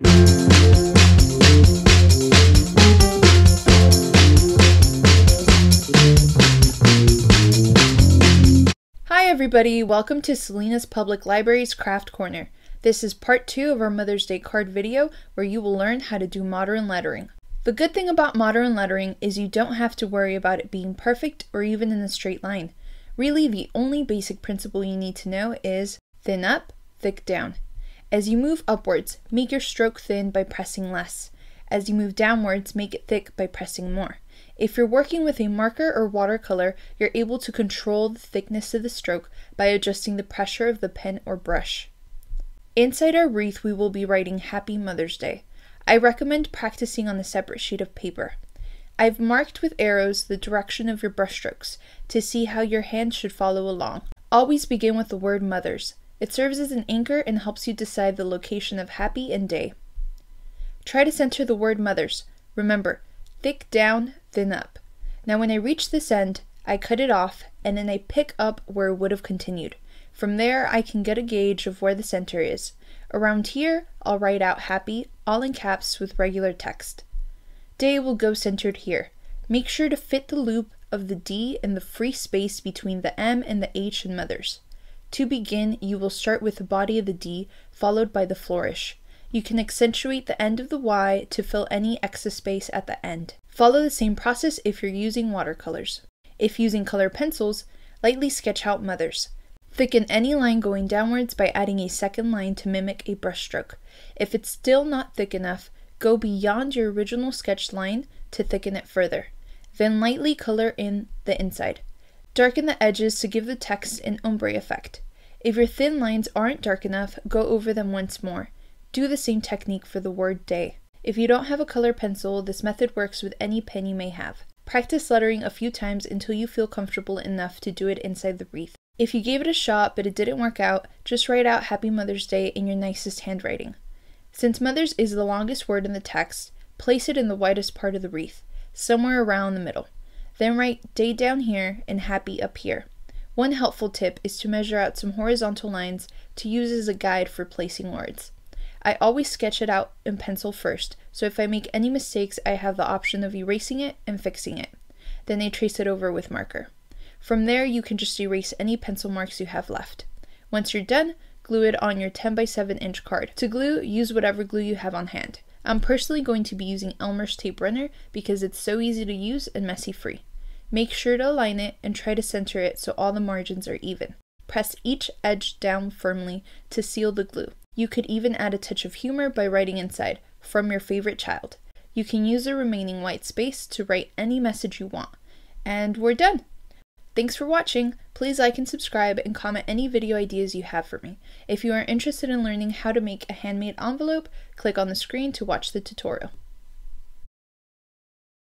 Hi everybody, welcome to Salinas Public Library's Craft Corner. This is part 2 of our Mother's Day card video where you will learn how to do modern lettering. The good thing about modern lettering is you don't have to worry about it being perfect or even in a straight line. Really, the only basic principle you need to know is thin up, thick down. As you move upwards, make your stroke thin by pressing less. As you move downwards, make it thick by pressing more. If you're working with a marker or watercolor, you're able to control the thickness of the stroke by adjusting the pressure of the pen or brush. Inside our wreath, we will be writing Happy Mother's Day. I recommend practicing on a separate sheet of paper. I've marked with arrows the direction of your brushstrokes to see how your hand should follow along. Always begin with the word mothers. It serves as an anchor and helps you decide the location of happy and day. Try to center the word mothers. Remember, thick down, thin up. Now when I reach this end, I cut it off and then I pick up where it would have continued. From there, I can get a gauge of where the center is. Around here, I'll write out happy, all in caps with regular text. Day will go centered here. Make sure to fit the loop of the D in the free space between the M and the H in mothers. To begin, you will start with the body of the D, followed by the flourish. You can accentuate the end of the Y to fill any excess space at the end. Follow the same process if you're using watercolors. If using color pencils, lightly sketch out mothers. Thicken any line going downwards by adding a second line to mimic a brushstroke. If it's still not thick enough, go beyond your original sketched line to thicken it further. Then lightly color in the inside. Darken the edges to give the text an ombre effect. If your thin lines aren't dark enough, go over them once more. Do the same technique for the word day. If you don't have a color pencil, this method works with any pen you may have. Practice lettering a few times until you feel comfortable enough to do it inside the wreath. If you gave it a shot but it didn't work out, just write out Happy Mother's Day in your nicest handwriting. Since Mothers is the longest word in the text, place it in the widest part of the wreath, somewhere around the middle. Then write Day down here and Happy up here. One helpful tip is to measure out some horizontal lines to use as a guide for placing words. I always sketch it out in pencil first, so if I make any mistakes, I have the option of erasing it and fixing it. Then I trace it over with marker. From there, you can just erase any pencil marks you have left. Once you're done, glue it on your 10 by 7 inch card. To glue, use whatever glue you have on hand. I'm personally going to be using Elmer's Tape Runner because it's so easy to use and messy free. Make sure to align it and try to center it so all the margins are even. Press each edge down firmly to seal the glue. You could even add a touch of humor by writing inside, "From your favorite child." You can use the remaining white space to write any message you want. And we're done! Thanks for watching. Please like and subscribe and comment any video ideas you have for me. If you are interested in learning how to make a handmade envelope, click on the screen to watch the tutorial.